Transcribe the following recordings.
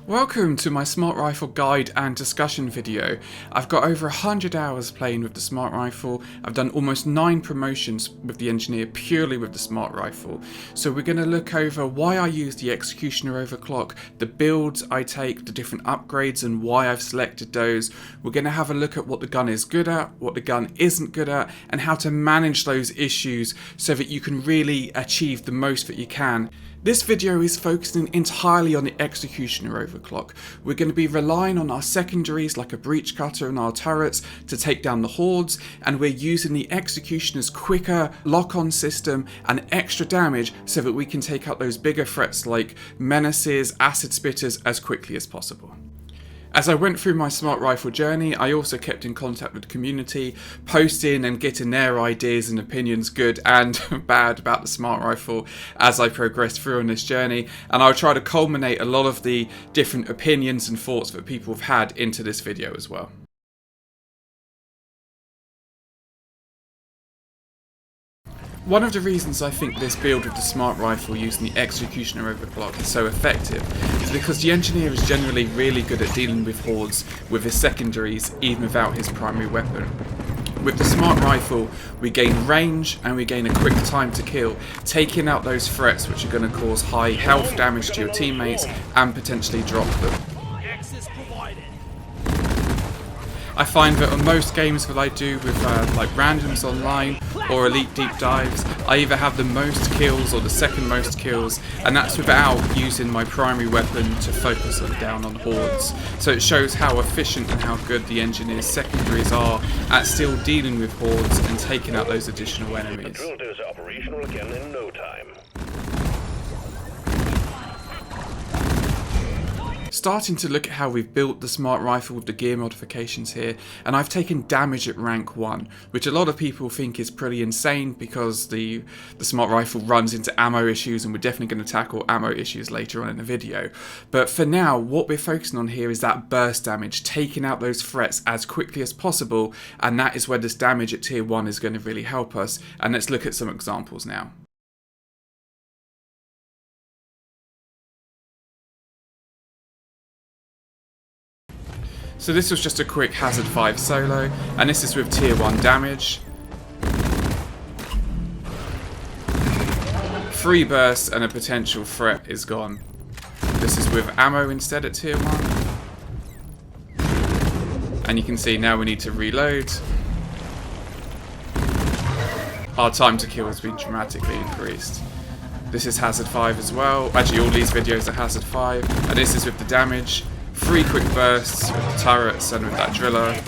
Welcome to my Smart Rifle guide and discussion video. I've got over 100 hours playing with the Smart Rifle. I've done almost 9 promotions with the Engineer purely with the Smart Rifle. So we're going to look over why I use the Executioner Overclock, the builds I take, the different upgrades and why I've selected those. We're going to have a look at what the gun is good at, what the gun isn't good at, and how to manage those issues so that you can really achieve the most that you can. This video is focusing entirely on the Executioner Overclock. We're going to be relying on our secondaries like a breach cutter and our turrets to take down the hordes, and we're using the Executioner's quicker lock-on system and extra damage so that we can take out those bigger threats like menaces, acid spitters as quickly as possible. As I went through my Smart Rifle journey, I also kept in contact with the community, posting and getting their ideas and opinions, good and bad, about the Smart Rifle as I progressed through on this journey, and I'll try to culminate a lot of the different opinions and thoughts that people have had into this video as well. One of the reasons I think this build with the Smart Rifle using the Executioner Overclock is so effective is because the Engineer is generally really good at dealing with hordes with his secondaries even without his primary weapon. With the Smart Rifle we gain range and we gain a quick time to kill, taking out those threats which are going to cause high health damage to your teammates and potentially drop them. I find that on most games that I do with like randoms online or elite deep dives, I either have the most kills or the second most kills, and that's without using my primary weapon to focus down on hordes. So it shows how efficient and how good the Engineer's secondaries are at still dealing with hordes and taking out those additional enemies. The drill is operational again in no time. Starting to look at how we've built the Smart Rifle with the gear modifications here, and I've taken damage at rank 1, which a lot of people think is pretty insane because the Smart Rifle runs into ammo issues, and we're definitely going to tackle ammo issues later on in the video. But for now, what we're focusing on here is that burst damage, taking out those threats as quickly as possible, and that is where this damage at tier 1 is going to really help us, and let's look at some examples now. So this was just a quick Hazard 5 solo, and this is with tier 1 damage. 3 bursts and a potential threat is gone. This is with ammo instead at tier 1. And you can see now we need to reload. Our time to kill has been dramatically increased. This is Hazard 5 as well. Actually all these videos are Hazard 5, and this is with the damage. 3 quick bursts with the turrets and with that driller,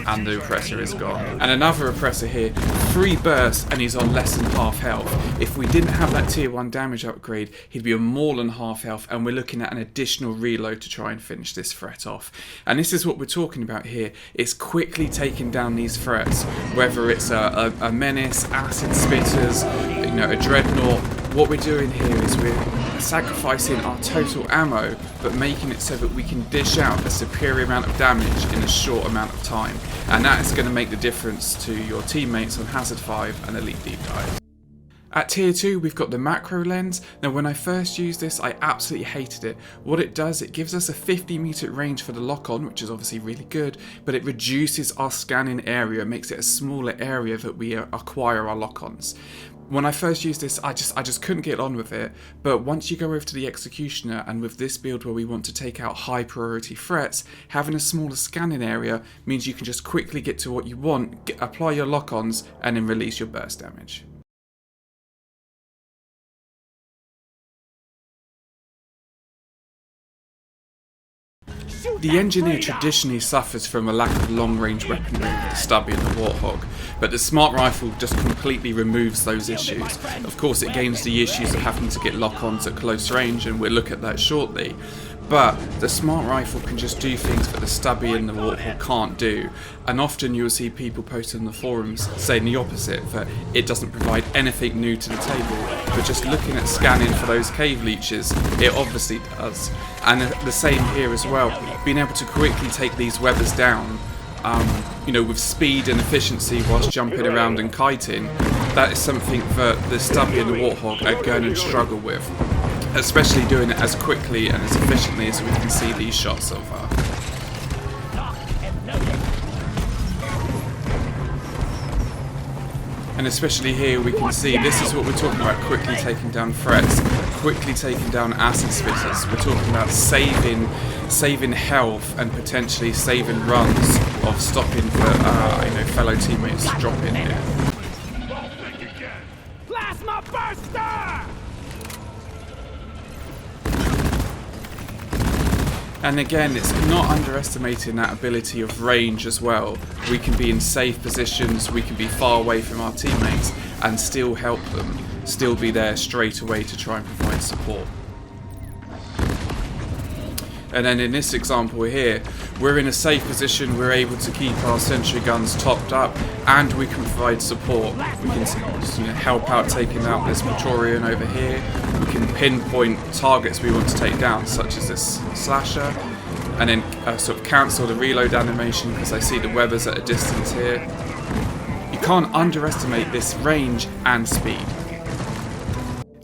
and the oppressor is gone. And another oppressor here, 3 bursts and he's on less than half health. If we didn't have that tier 1 damage upgrade, he'd be on more than half health, and we're looking at an additional reload to try and finish this threat off. And this is what we're talking about here. It's quickly taking down these threats, whether it's a menace, acid spitters, a dreadnought. What we're doing here is we're sacrificing our total ammo, but making it so that we can dish out a superior amount of damage in a short amount of time. And that is going to make the difference to your teammates on Hazard 5 and Elite Deep Dive. At tier 2 we've got the macro lens. Now when I first used this I absolutely hated it. What it does, it gives us a 50-meter range for the lock-on, which is obviously really good, but it reduces our scanning area, makes it a smaller area that we acquire our lock-ons. When I first used this, I just couldn't get on with it, but once you go over to the Executioner, and with this build where we want to take out high priority threats, having a smaller scanning area means you can just quickly get to what you want, apply your lock-ons, and then release your burst damage. The Engineer traditionally suffers from a lack of long-range weaponry with the Stubby and the Warthog, but the Smart Rifle just completely removes those issues. Of course it gains the issues of having to get lock-ons at close range, and we'll look at that shortly. But the Smart Rifle can just do things that the Stubby and the Warthog can't do, and often you'll see people post on the forums saying the opposite, that it doesn't provide anything new to the table, but just looking at scanning for those cave leeches, it obviously does. And the same here as well, being able to quickly take these weathers down, with speed and efficiency whilst jumping around and kiting, that is something that the Stubby and the Warthog are going to struggle with. especially doing it as quickly and as efficiently as we can see these shots so far. And especially here we can see this is what we're talking about, quickly taking down threats, quickly taking down acid spitters. We're talking about saving health and potentially saving runs of stopping for fellow teammates to drop in here. Plasma burster! And again, it's not underestimating that ability of range as well. We can be in safe positions, we can be far away from our teammates and still help them, still be there straight away to try and provide support. And then in this example here, we're in a safe position, we're able to keep our sentry guns topped up, and we can provide support. We can help out taking out this Praetorian over here. We can pinpoint targets we want to take down, such as this slasher, and then sort of cancel the reload animation because I see the weathers at a distance here. You can't underestimate this range and speed.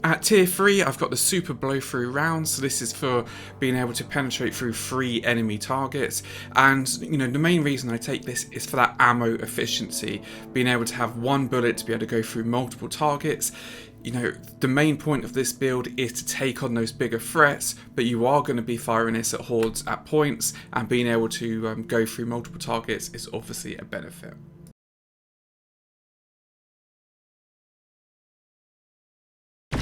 At tier 3, I've got the super blow through rounds, so this is for being able to penetrate through 3 enemy targets, and the main reason I take this is for that ammo efficiency, being able to have one bullet to be able to go through multiple targets. The main point of this build is to take on those bigger threats, but you are going to be firing this at hordes at points, and being able to go through multiple targets is obviously a benefit.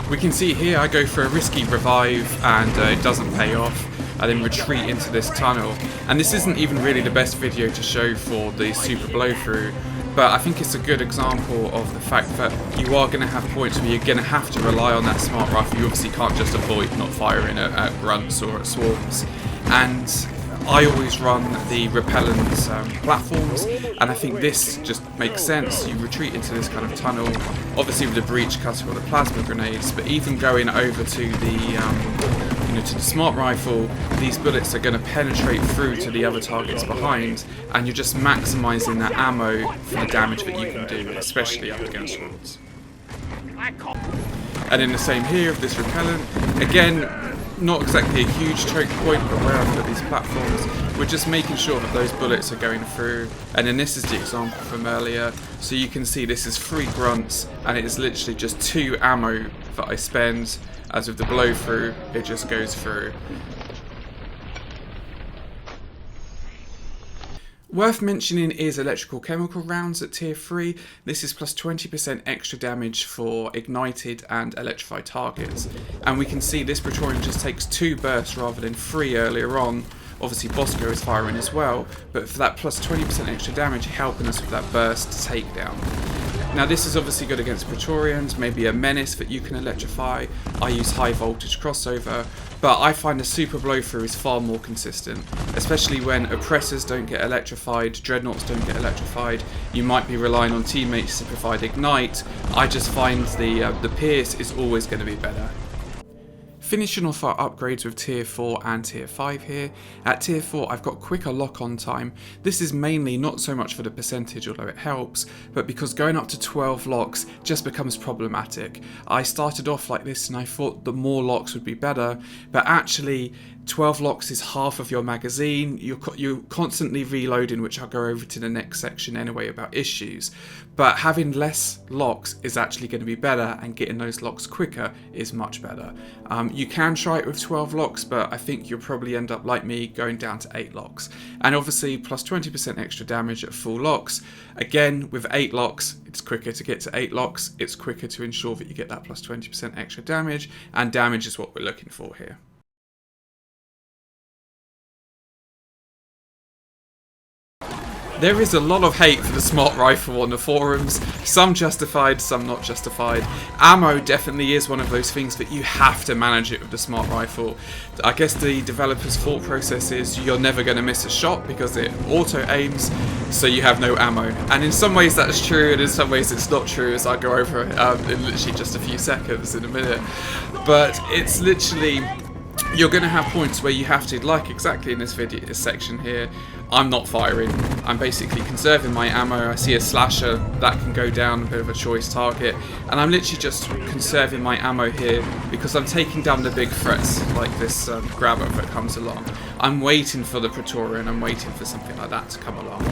We can see here I go for a risky revive and it doesn't pay off. I then retreat into this tunnel, and this isn't even really the best video to show for the super blow through, but I think it's a good example of the fact that you are going to have points where you're going to have to rely on that smart rifle. You obviously can't just avoid not firing at grunts or at swarms, and I always run the repellent platforms, and I think this just makes sense. You retreat into this kind of tunnel, obviously with the breach cutter or the plasma grenades, but even going over to the to the smart rifle, these bullets are going to penetrate through to the other targets behind, and you're just maximising that ammo for the damage that you can do, especially up against swords. And then the same here with this repellent. Again, not exactly a huge choke point, but where I've put these platforms, we're just making sure that those bullets are going through. And then this is the example from earlier. So you can see this is 3 grunts, and it is literally just 2 ammo that I spend. As with the blow through, it just goes through. Worth mentioning is electrical chemical rounds at tier 3. This is plus 20% extra damage for ignited and electrified targets. And we can see this Praetorian just takes 2 bursts rather than 3 earlier on. Obviously Bosco is firing as well, but for that plus 20% extra damage, helping us with that burst takedown. Now this is obviously good against Praetorians, maybe a menace that you can electrify. I use high voltage crossover, but I find the super blow through is far more consistent, especially when oppressors don't get electrified, dreadnoughts don't get electrified. You might be relying on teammates to provide ignite. I just find the pierce is always going to be better. Finishing off our upgrades with tier 4 and tier 5 here. At tier 4 I've got quicker lock-on time. This is mainly not so much for the percentage, although it helps, but because going up to 12 locks just becomes problematic. I started off like this and I thought that more locks would be better, but actually 12 locks is half of your magazine. You're constantly reloading, which I'll go over to the next section anyway about issues. But having less locks is actually going to be better, and getting those locks quicker is much better. You can try it with 12 locks, but I think you'll probably end up like me, going down to 8 locks. And obviously plus 20% extra damage at full locks. Again, with 8 locks, it's quicker to get to 8 locks. It's quicker to ensure that you get that plus 20% extra damage, and damage is what we're looking for here. There is a lot of hate for the smart rifle on the forums, some justified, some not justified. Ammo definitely is one of those things that you have to manage it with the smart rifle. I guess the developer's thought process is you're never going to miss a shot because it auto aims, so you have no ammo. And in some ways that's true, and in some ways it's not true, as I go over in literally just a few seconds in a minute. But it's literally, you're going to have points where you have to, like exactly in this section here, I'm not firing. I'm basically conserving my ammo. I see a slasher that can go down, a bit of a choice target, and I'm literally just conserving my ammo here because I'm taking down the big threats like this grabber that comes along. I'm waiting for the Praetorian, I'm waiting for something like that to come along.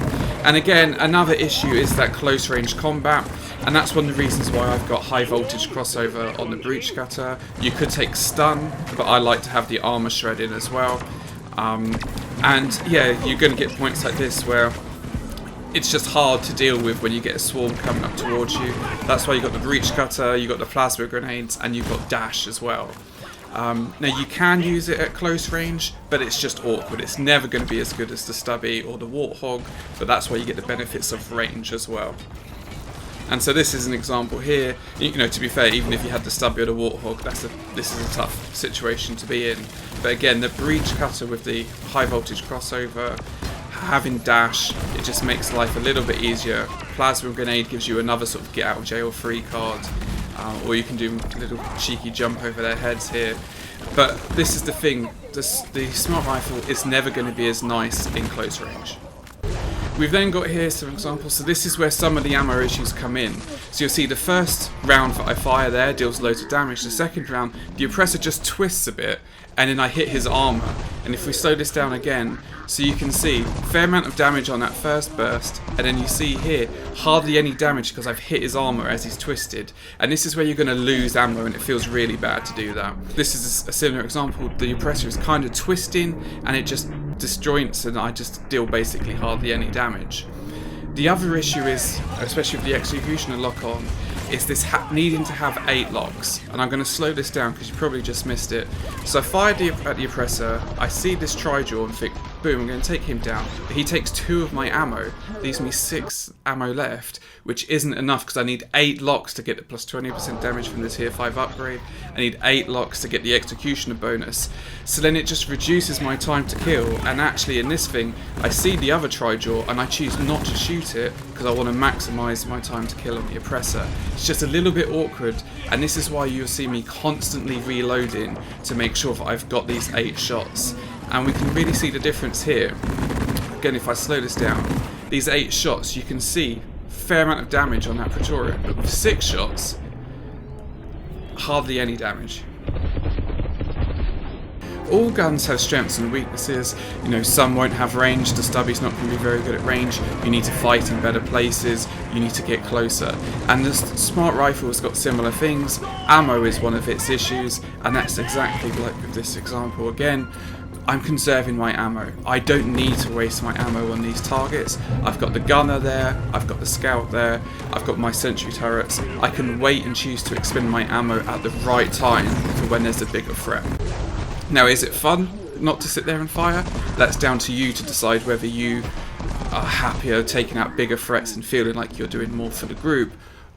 And again, another issue is that close range combat, and that's one of the reasons why I've got high voltage crossover on the breach cutter. You could take stun, but I like to have the armor shred in as well. And yeah, you're going to get points like this where it's just hard to deal with when you get a swarm coming up towards you. That's why you've got the breach cutter, you've got the plasma grenades, and you've got dash as well. Now you can use it at close range, but it's just awkward. It's never going to be as good as the stubby or the warthog, but that's why you get the benefits of range as well. And so this is an example here. You know, to be fair, even if you had the stubby or the warthog, this is a tough situation to be in. But again, the breach cutter with the high voltage crossover, having dash, it just makes life a little bit easier. Plasma grenade gives you another sort of get out of jail free card, or you can do a little cheeky jump over their heads here. But this is the thing, the smart rifle is never going to be as nice in close range. We've then got here some examples. So this is where some of the ammo issues come in. So you'll see the first round that I fire there deals loads of damage. The second round, the oppressor just twists a bit, and then I hit his armor. And if we slow this down again, so you can see fair amount of damage on that first burst, and then you see here hardly any damage because I've hit his armor as he's twisted. And this is where you're going to lose ammo, and it feels really bad to do that. This is a similar example. The oppressor is kind of twisting, and it just disjoints, and I just deal basically hardly any damage. The other issue is, especially with the executioner lock-on, is this needing to have 8 locks. And I'm going to slow this down because you probably just missed it. So I fired at the oppressor, I see this tri-jaw and think, boom, I'm going to take him down. But he takes 2 of my ammo, leaves me 6 ammo left, which isn't enough because I need 8 locks to get the plus 20% damage from the tier 5 upgrade. I need 8 locks to get the executioner bonus. So then it just reduces my time to kill, and actually in this thing, I see the other tri-jaw and I choose not to shoot it because I want to maximise my time to kill on the oppressor. It's just a little bit awkward, and this is why you'll see me constantly reloading to make sure that I've got these 8 shots. And we can really see the difference here. Again, if I slow this down, these 8 shots, you can see a fair amount of damage on that Praetorian, but with 6 shots, hardly any damage. All guns have strengths and weaknesses. You know, some won't have range. The stubby's not going to be very good at range. You need to fight in better places. You need to get closer. And the smart rifle's got similar things. Ammo is one of its issues, and that's exactly like with this example again. I'm conserving my ammo. I don't need to waste my ammo on these targets. I've got the gunner there, I've got the scout there, I've got my sentry turrets. I can wait and choose to expend my ammo at the right time for when there's a bigger threat. Now, is it fun not to sit there and fire? That's down to you to decide whether you are happier taking out bigger threats and feeling like you're doing more for the group,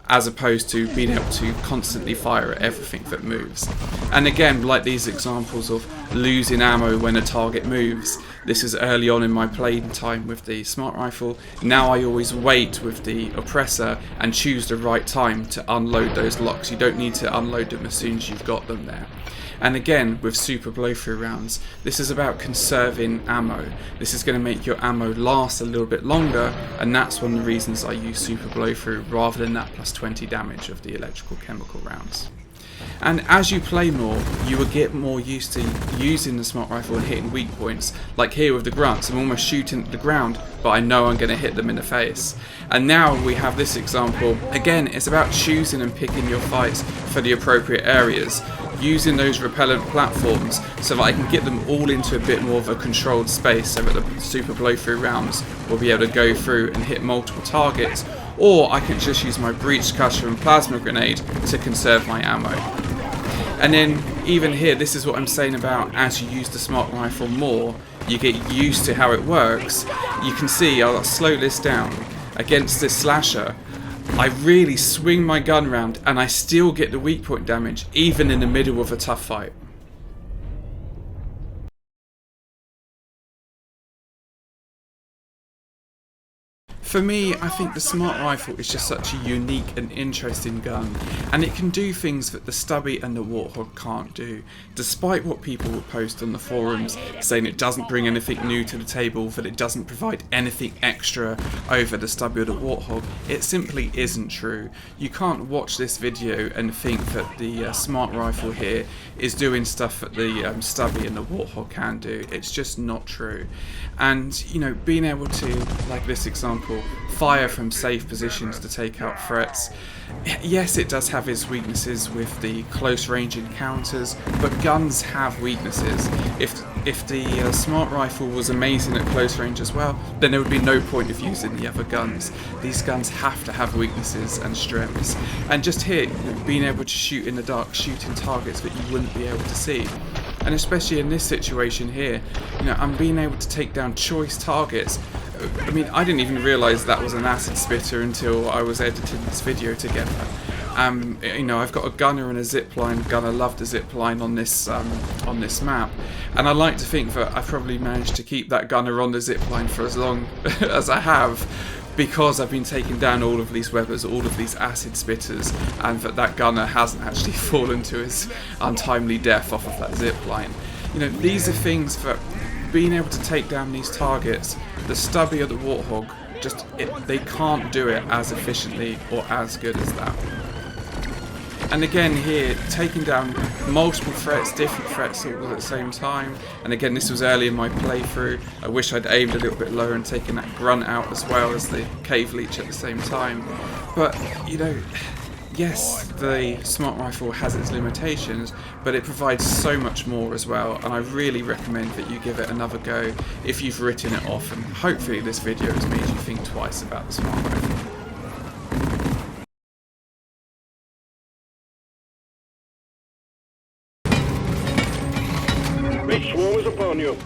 as opposed to being able to constantly fire at everything that moves. And again, like these examples of losing ammo when a target moves, this is early on in my playing time with the smart rifle. Now I always wait with the oppressor and choose the right time to unload those locks. You don't need to unload them as soon as you've got them there. And again, with super blow-through rounds, this is about conserving ammo. This is going to make your ammo last a little bit longer, and that's one of the reasons I use super blow-through rather than that plus 20 damage of the electrical chemical rounds. And as you play more, you will get more used to using the smart rifle and hitting weak points. Like here with the grunts, I'm almost shooting at the ground, but I know I'm going to hit them in the face. And now we have this example. Again, it's about choosing and picking your fights for the appropriate areas, using those repellent platforms so that I can get them all into a bit more of a controlled space so that the super blow-through rounds will be able to go through and hit multiple targets, or I can just use my breach cutter and plasma grenade to conserve my ammo. And then even here, this is what I'm saying about as you use the smart rifle more, you get used to how it works. You can see, I'll slow this down, against this slasher, I really swing my gun round and I still get the weak point damage even in the middle of a tough fight. For me, I think the Smart Rifle is just such a unique and interesting gun, and it can do things that the Stubby and the Warthog can't do. Despite what people will post on the forums saying it doesn't bring anything new to the table, that it doesn't provide anything extra over the Stubby or the Warthog, it simply isn't true. You can't watch this video and think that the Smart Rifle here is doing stuff that the Stubby and the Warthog can do. It's just not true. And, you know, being able to, like this example, fire from safe positions to take out threats. Yes, it does have its weaknesses with the close range encounters, but guns have weaknesses. If the Smart Rifle was amazing at close range as well, then there would be no point of using the other guns. These guns have to have weaknesses and strengths. And just here, being able to shoot in the dark, shooting targets that you wouldn't be able to see. And especially in this situation here, you know, I'm being able to take down choice targets. I mean, I didn't even realise that was an acid spitter until I was editing this video together. You know, I've got a gunner and a zipline. Gunner loved the zipline on this map, and I like to think that I probably managed to keep that gunner on the zipline for as long as I have, because I've been taking down all of these webbers, all of these acid spitters, and that gunner hasn't actually fallen to his untimely death off of that zipline. You know, these are things that, being able to take down these targets, the Stubby or the Warthog, they can't do it as efficiently or as good as that. And again here, taking down multiple threats, different threats all at the same time. And again, this was early in my playthrough. I wish I'd aimed a little bit lower and taken that grunt out as well as the cave leech at the same time. But, you know, yes, the Smart Rifle has its limitations, but it provides so much more as well, and I really recommend that you give it another go if you've written it off, and hopefully this video has made you think twice about the Smart Rifle. The swarm is upon you.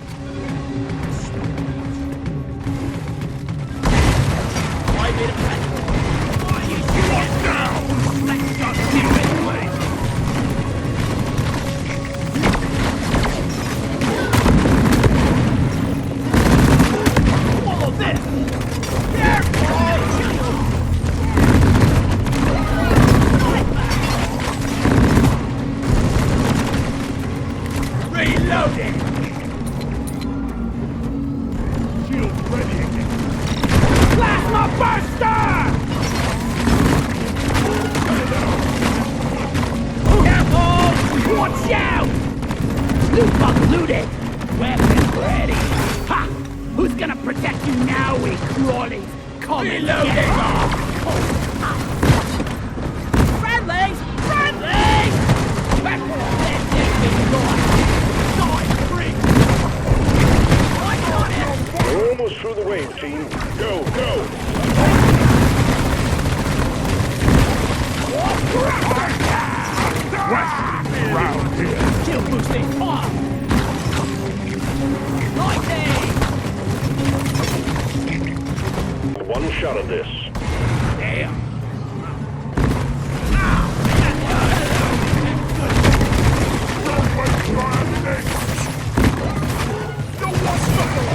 Through the wave, team. Go, go! Round here. Kill boosting off. One shot at this. Damn.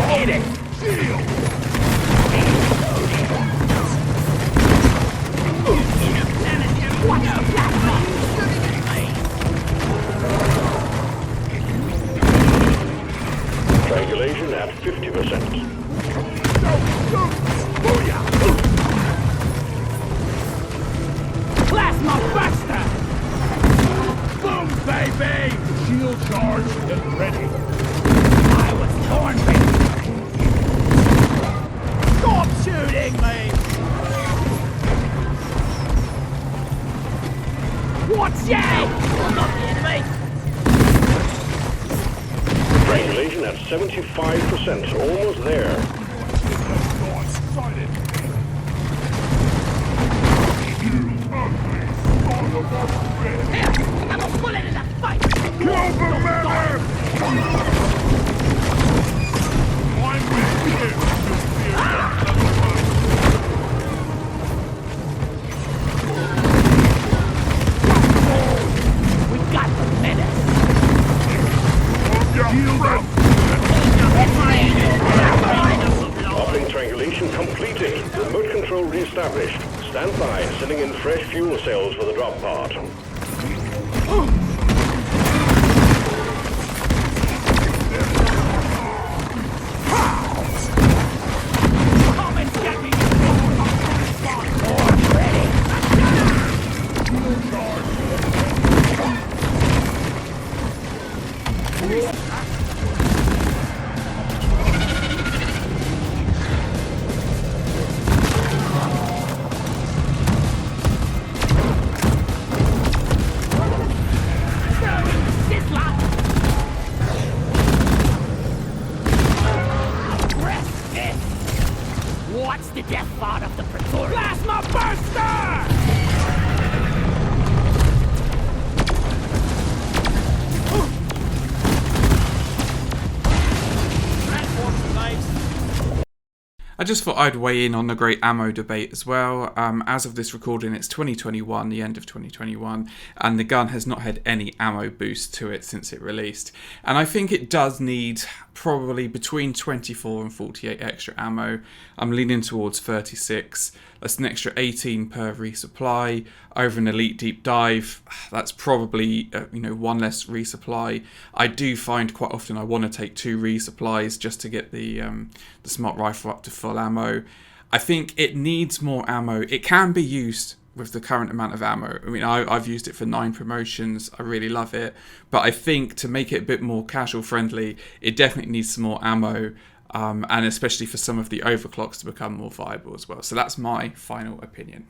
Hit it! Triangulation at 50%. Plasma buster! Boom, baby! Shield charged and ready. I was torn, baby. Stop shooting me! Watch out! I'm not the enemy! Triangulation at 75%. Almost there. I'm a bullet in the fight! Kill the man! We got the menace! Upping triangulation completed. Remote established. Stand by, sending in fresh fuel cells for the drop pod. Come and get me! More ready! This lot! Rest it! What's the death thought of the Praetorian? Plasma burster! I just thought I'd weigh in on the great ammo debate as well. As of this recording, it's 2021, the end of 2021, and the gun has not had any ammo boost to it since it released. And I think it does need probably between 24 and 48 extra ammo. I'm leaning towards 36. That's an extra 18 per resupply. Over an elite deep dive, that's probably one less resupply. I do find quite often I want to take 2 resupplies just to get the smart rifle up to full ammo. I think it needs more ammo. It can be used with the current amount of ammo. I mean, I've used it for 9 promotions. I really love it. But I think to make it a bit more casual friendly, it definitely needs some more ammo. And especially for some of the overclocks to become more viable as well. So that's my final opinion.